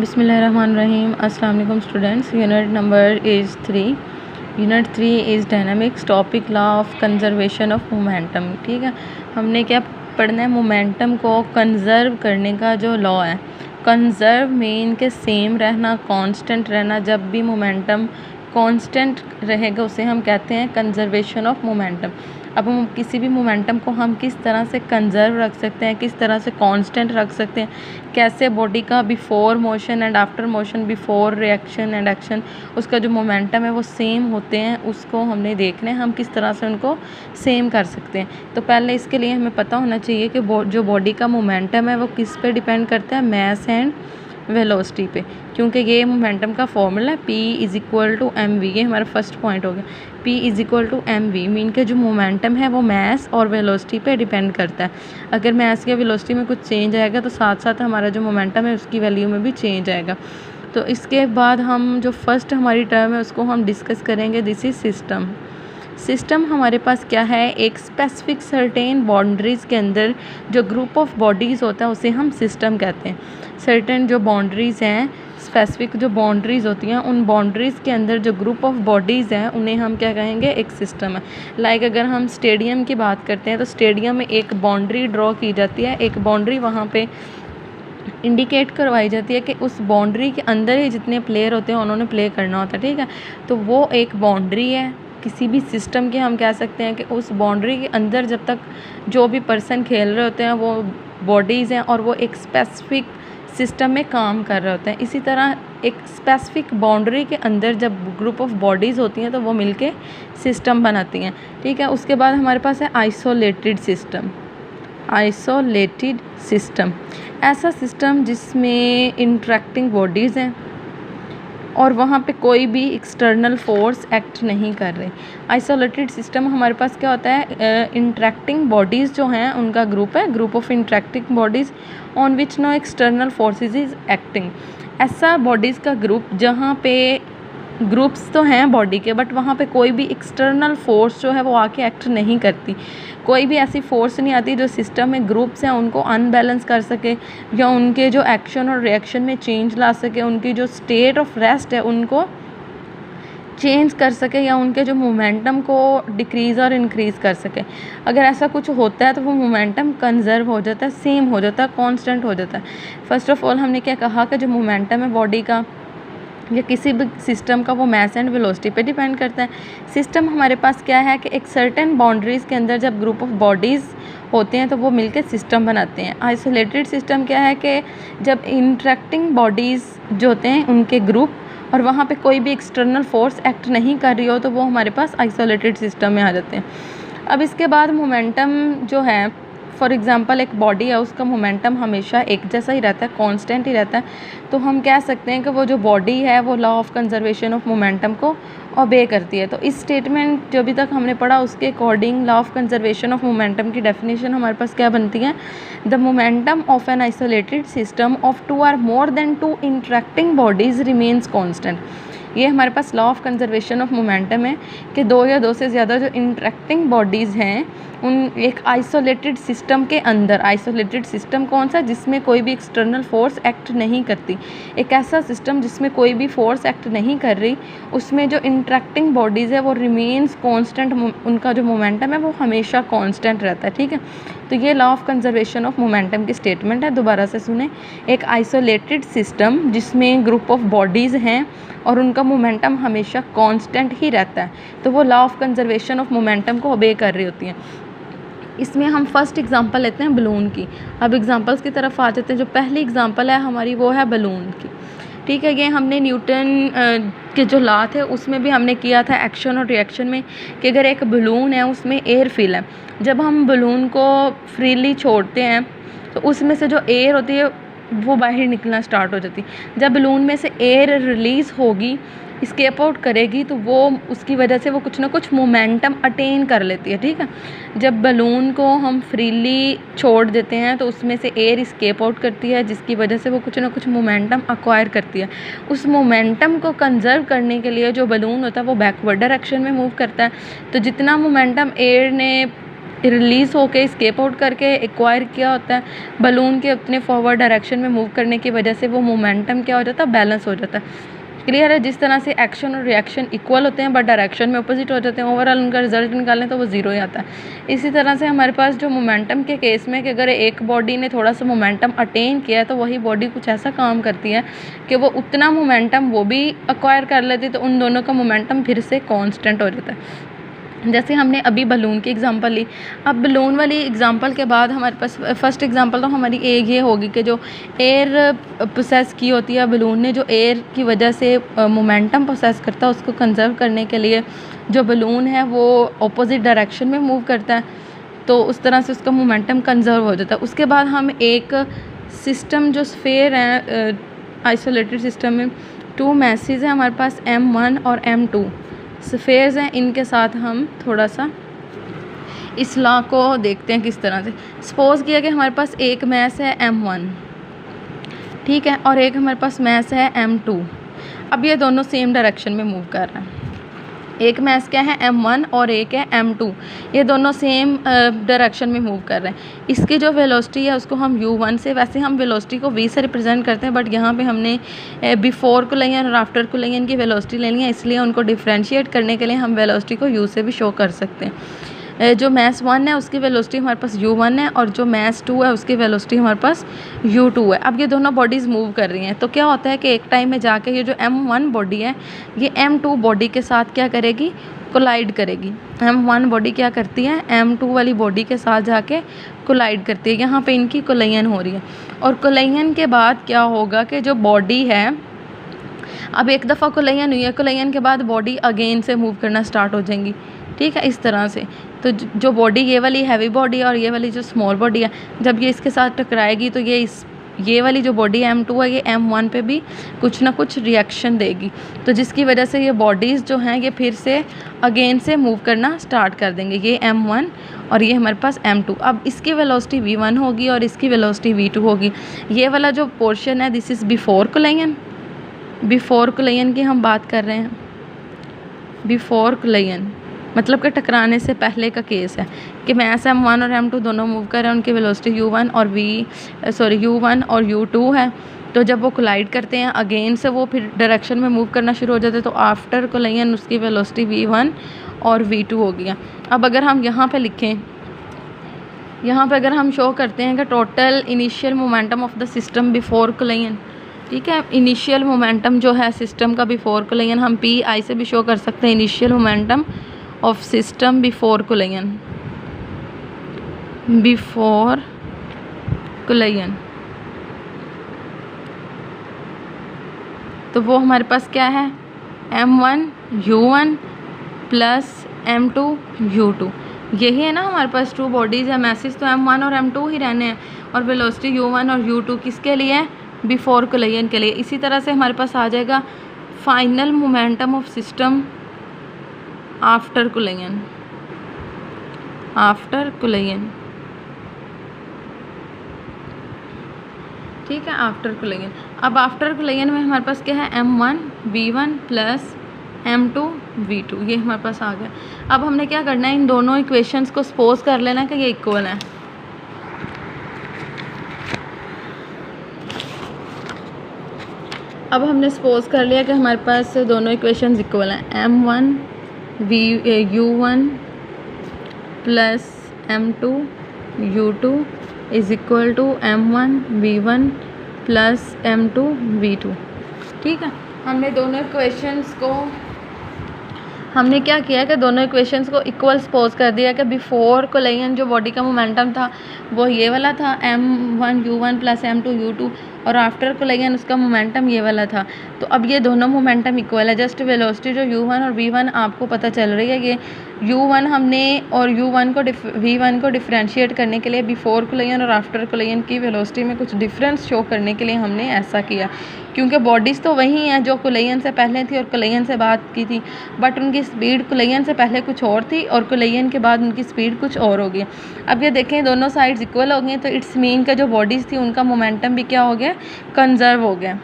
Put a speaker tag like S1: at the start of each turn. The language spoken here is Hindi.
S1: बिस्मिल्लाहिर्रहमानिर्रहीम। अस्सलाम वालेकुम students. Unit number is 3। Unit 3 is dynamics. Topic law of conservation of momentum. ठीक है, हमने क्या पढ़ना है? मोमेंटम को कंजर्व करने का जो लॉ है। कंजर्व मीन के सेम रहना, कांस्टेंट रहना। जब भी मोमेंटम कांस्टेंट रहेगा उसे हम कहते हैं कंजर्वेशन ऑफ मोमेंटम। अब हम किसी भी मोमेंटम को हम किस तरह से कंजर्व रख सकते हैं, किस तरह से कांस्टेंट रख सकते हैं, कैसे बॉडी का before motion and after motion, before reaction and action, उसका जो मोमेंटम है वो सेम होते हैं, उसको हमने देखना है हम किस तरह से उनको सेम कर सकते हैं। तो पहले इसके लिए हमें पता होना चाहिए कि जो बॉडी का मोमेंटम है वो किस पे डिपेंड करता है? मैस एंड वेलोसिटी पे, क्योंकि ये मोमेंटम का फॉर्मूला है P is equal to M V. ये हमारा फर्स्ट पॉइंट हो गया। P is equal to M V mean के जो मोमेंटम है वो मैस और वेलोसिटी पे डिपेंड करता है। अगर मैस या वेलोसिटी में कुछ चेंज आएगा तो साथ साथ हमारा जो मोमेंटम है उसकी वैल्यू में भी चेंज आएगा। तो इसके बाद हम जो फर्स्ट हमारी टर्म है उसको हम डिस्कस करेंगे। This is system. सिस्टम हमारे पास क्या है? एक स्पेसिफिक सर्टेन बाउंड्रीज़ के अंदर जो ग्रुप ऑफ बॉडीज़ होता है उसे हम सिस्टम कहते हैं। सर्टेन जो बाउंड्रीज़ हैं, स्पेसिफिक जो बाउंड्रीज़ होती हैं, उन बाउंड्रीज़ के अंदर जो ग्रुप ऑफ बॉडीज़ हैं उन्हें हम क्या कहेंगे? एक सिस्टम है। लाइक अगर हम स्टेडियम की बात करते हैं तो स्टेडियम में एक बाउंड्री ड्रॉ की जाती है। एक बाउंड्री वहाँ पे इंडिकेट करवाई जाती है कि उस बाउंड्री के अंदर ही जितने प्लेयर होते हैं उन्होंने प्ले करना होता है। ठीक है, तो वो एक बाउंड्री है किसी भी सिस्टम के। हम कह सकते हैं कि उस बाउंड्री के अंदर जब तक जो भी पर्सन खेल रहे होते हैं वो बॉडीज़ हैं और वो एक स्पेसिफिक सिस्टम में काम कर रहे होते हैं। इसी तरह एक स्पेसिफिक बाउंड्री के अंदर जब ग्रुप ऑफ बॉडीज़ होती हैं तो वो मिलके सिस्टम बनाती हैं। ठीक है, उसके बाद हमारे पास है आइसोलेटेड सिस्टम। आइसोलेटेड सिस्टम ऐसा सिस्टम जिसमें इंटरेक्टिंग बॉडीज़ हैं और वहाँ पे कोई भी एक्सटर्नल फोर्स एक्ट नहीं कर रहे। आइसोलेटेड सिस्टम हमारे पास क्या होता है? इंटरेक्टिंग बॉडीज़ जो हैं उनका ग्रुप है, group of interacting bodies on which no external forces is acting. ऐसा बॉडीज़ का ग्रुप जहाँ पे ग्रुप्स तो हैं बॉडी के बट वहाँ पे कोई भी एक्सटर्नल फोर्स जो है वो आके एक्ट नहीं करती। कोई भी ऐसी फोर्स नहीं आती जो सिस्टम में ग्रुप्स हैं उनको अनबैलेंस कर सके या उनके जो एक्शन और रिएक्शन में चेंज ला सके, उनकी जो स्टेट ऑफ रेस्ट है उनको चेंज कर सके या उनके जो मोमेंटम को डिक्रीज़ और इंक्रीज़ कर सके। अगर ऐसा कुछ होता है तो वो मोमेंटम कंजर्व हो जाता है, सेम हो जाता है, कांस्टेंट हो जाता है। फर्स्ट ऑफ ऑल हमने क्या कहा कि जो मोमेंटम है बॉडी का या किसी भी सिस्टम का वो मैस एंड वेलोसिटी पे डिपेंड करता है। सिस्टम हमारे पास क्या है कि एक सर्टेन बाउंड्रीज़ के अंदर जब ग्रुप ऑफ बॉडीज़ होते हैं तो वो मिलकर सिस्टम बनाते हैं। आइसोलेटेड सिस्टम क्या है कि जब इंटरेक्टिंग बॉडीज़ जो होते हैं उनके ग्रुप और वहाँ पे कोई भी एक्सटर्नल फोर्स एक्ट नहीं कर रही हो तो वो हमारे पास आइसोलेटेड सिस्टम में आ जाते हैं। अब इसके बाद मोमेंटम जो है, फॉर एग्ज़ाम्पल एक बॉडी है उसका मोमेंटम हमेशा एक जैसा ही रहता है, कांस्टेंट ही रहता है। तो हम कह सकते हैं कि वो जो बॉडी है वो law of conservation of momentum को ओबे करती है। तो इस स्टेटमेंट जो अभी तक हमने पढ़ा उसके according law of conservation of momentum की डेफिनेशन हमारे पास क्या बनती है? The momentum of an isolated system of two or more than two interacting bodies remains constant. ये हमारे पास law of conservation of momentum है कि दो या दो से ज़्यादा जो इंटरेक्टिंग बॉडीज़ हैं उन एक आइसोलेटेड सिस्टम के अंदर, आइसोलेटेड सिस्टम कौन सा? जिसमें कोई भी एक्सटर्नल फोर्स एक्ट नहीं करती। एक ऐसा सिस्टम जिसमें कोई भी फोर्स एक्ट नहीं कर रही, उसमें जो इंटरेक्टिंग बॉडीज़ है वो रिमेन्स कांस्टेंट, उनका जो मोमेंटम है वो हमेशा कांस्टेंट रहता है। ठीक है, तो ये law of conservation of momentum की स्टेटमेंट है। दोबारा से सुने, एक आइसोलेटेड सिस्टम जिसमें ग्रुप ऑफ बॉडीज़ हैं और उनका मोमेंटम हमेशा कांस्टेंट ही रहता है तो वो law of conservation of momentum को ओबे कर रही होती हैं। इसमें हम फर्स्ट एग्जांपल लेते हैं बलून की। अब एग्जांपल्स की तरफ आ जाते हैं। जो पहली एग्जांपल है हमारी वो है बलून की। ठीक है, ये हमने न्यूटन के जो लॉ थे उसमें भी हमने किया था एक्शन और रिएक्शन में कि अगर एक बलून है उसमें एयर फिल है, जब हम बलून को फ्रीली छोड़ते हैं तो उसमें से जो एयर होती है वो बाहर निकलना स्टार्ट हो जाती है। जब बलून में से एयर रिलीज़ होगी, स्केप आउट करेगी, तो वो उसकी वजह से वो कुछ ना कुछ मोमेंटम अटेन कर लेती है। ठीक है, जब बलून को हम फ्रीली छोड़ देते हैं तो उसमें से एयर स्केप आउट करती है जिसकी वजह से वो कुछ ना कुछ मोमेंटम अक्वायर करती है। उस मोमेंटम को कंजर्व करने के लिए जो बलून होता है वो बैकवर्ड डायरेक्शन में मूव करता है। तो जितना मोमेंटम एयर ने रिलीज़ होके एस्केप आउट करके एक्वायर किया होता है, बलून के अपने फॉरवर्ड डायरेक्शन में मूव करने की वजह से वो मोमेंटम क्या हो जाता है, बैलेंस हो जाता है। क्लियर है? जिस तरह से एक्शन और रिएक्शन इक्वल होते हैं बट डायरेक्शन में अपोजिट हो जाते हैं, ओवरऑल उनका रिजल्ट निकालें तो वो ज़ीरो ही आता है। इसी तरह से हमारे पास जो मोमेंटम के केस में कि अगर एक बॉडी ने थोड़ा सा मोमेंटम अटेन किया है तो वही बॉडी कुछ ऐसा काम करती है कि वो उतना मोमेंटम वो भी एक्वायर कर लेती है, तो उन दोनों का मोमेंटम फिर से कॉन्स्टेंट हो जाता है। जैसे हमने अभी बलून की एग्जांपल ली, अब बलून वाली एग्जांपल के बाद हमारे पास फर्स्ट एग्जांपल तो हमारी एक ये होगी कि जो एयर प्रोसेस की होती है बलून ने, जो एयर की वजह से मोमेंटम प्रोसेस करता है, उसको कंजर्व करने के लिए जो बलून है वो ऑपोजिट डायरेक्शन में मूव करता है, तो उस तरह से उसका मोमेंटम कंजर्व हो जाता है। उसके बाद हम एक सिस्टम जो स्फेयर है आइसोलेटेड सिस्टम में 2 मैसेज है हमारे पास M1 और M2 स्फेयर्स हैं, इनके साथ हम थोड़ा सा इस लॉ को देखते हैं किस तरह से। सपोज़ किया कि हमारे पास एक मैस है M1, ठीक है, और एक हमारे पास मैस है M2। अब ये दोनों सेम डायरेक्शन में मूव कर रहे हैं। एक मैस क्या है M1 और एक है M2, ये दोनों सेम डायरेक्शन में मूव कर रहे हैं। इसकी जो वेलोसिटी है उसको हम U1 से, वैसे हम वेलोसिटी को V से रिप्रेजेंट करते हैं बट यहाँ पे हमने बिफोर कोलिजन और आफ्टर कोलिजन की वेलोसिटी लेनी है, इसलिए उनको डिफ्रेंशिएट करने के लिए हम वेलोसिटी को U से भी शो कर सकते हैं। जो मैस 1 है उसकी वेलोसिटी हमारे पास U1 है और जो मैस 2 है उसकी वेलोसिटी हमारे पास U2 है। अब ये दोनों बॉडीज़ मूव कर रही हैं, तो क्या होता है कि एक टाइम में जाके ये जो M1 बॉडी है ये M2 बॉडी के साथ क्या करेगी, कोलाइड करेगी। M1 बॉडी क्या करती है, M2 वाली बॉडी के साथ जाके कोलाइड करती है। यहाँ पे इनकी कोलिजन हो रही है और कोलिजन के बाद क्या होगा कि जो बॉडी है, अब एक दफ़ा कोलिजन हुई है, कोलिजन के बाद बॉडी अगेन से मूव करना स्टार्ट हो जाएंगी, ठीक है, इस तरह से। तो जो बॉडी ये वाली हैवी बॉडी है और ये वाली जो स्मॉल बॉडी है, जब ये इसके साथ टकराएगी तो ये वाली जो बॉडी M2 है ये M1 पे भी कुछ ना कुछ रिएक्शन देगी, तो जिसकी वजह से ये बॉडीज़ जो हैं ये फिर से अगेन से मूव करना स्टार्ट कर देंगे। ये M1 और ये हमारे पास M2। अब इसकी वेलोसिटी V1 होगी और इसकी वेलोसिटी V2 होगी। ये वाला जो पोर्शन है this is before collision, before collision की हम बात कर रहे हैं। बिफोर कोलिजन मतलब कि टकराने से पहले का केस है कि मैस M1 और M2 दोनों मूव कर रहे हैं, उनकी वेलोसिटी U1 और U2 है। तो जब वो कोलाइड करते हैं अगेन से वो फिर डायरेक्शन में मूव करना शुरू हो जाते हैं, तो आफ्टर कोलिजन उसकी वेलोसिटी V1 और V2 हो गया। अब अगर हम यहाँ पे लिखें, यहाँ पे अगर हम शो करते हैं कि total initial momentum of the system before collision, ठीक है, इनिशियल मोमेंटम जो है सिस्टम का बिफोर कोलिजन हम PI से भी शो कर सकते हैं, initial momentum of system before collision, before collision. तो वो हमारे पास क्या है, M1 U1 plus M2 U2। यही है ना हमारे पास 2 बॉडीज़ है, मैसेज तो M1 और M2 ही रहने हैं और वेलोसिटी U1 और U2 किसके लिए, बिफोर कोलिजन के लिए। इसी तरह से हमारे पास आ जाएगा final momentum of system after collision, after collision, ठीक है, आफ्टर कोलिजन। अब आफ्टर कोलिजन में हमारे पास क्या है, M1 V1 plus M2 V2, ये हमारे पास आ गया। अब हमने क्या करना है, इन दोनों इक्वेशंस को सपोज कर लेना कि ये इक्वल है। अब हमने सपोज कर लिया कि हमारे पास दोनों इक्वेशंस इक्वल हैं। M1 U1 plus M2 U2 is equal to M1 V1 plus M2 V2, ठीक है। हमने दोनों इक्वेशंस को हमने क्या किया कि दोनों इक्वेशंस को इक्वल सपोज कर दिया कि बिफोर कोलिजन जो बॉडी का मोमेंटम था वो ये वाला था M1 U1 plus M2 U2 और आफ्टर कोलिजन उसका मोमेंटम ये वाला था। तो अब ये दोनों मोमेंटम इक्वल है, जस्ट वेलोसिटी जो U1 और V1 आपको पता चल रही है, ये U1 हमने और V1 को डिफ्रेंशिएट करने के लिए बिफोर कोलिजन और आफ्टर कोलिजन की वेलोसिटी में कुछ डिफरेंस शो करने के लिए हमने ऐसा किया, क्योंकि बॉडीज़ तो वही हैं जो कोलिजन से पहले थी और कोलिजन से बाद की थी, बट उनकी स्पीड कोलिजन से पहले कुछ और थी और कोलिजन के बाद उनकी स्पीड कुछ और हो गई। अब ये देखें दोनों साइड्स इक्वल हो गई, तो इट्स मीन का जो बॉडीज़ थी उनका मोमेंटम भी क्या हो गया, कंजर्व हो गया।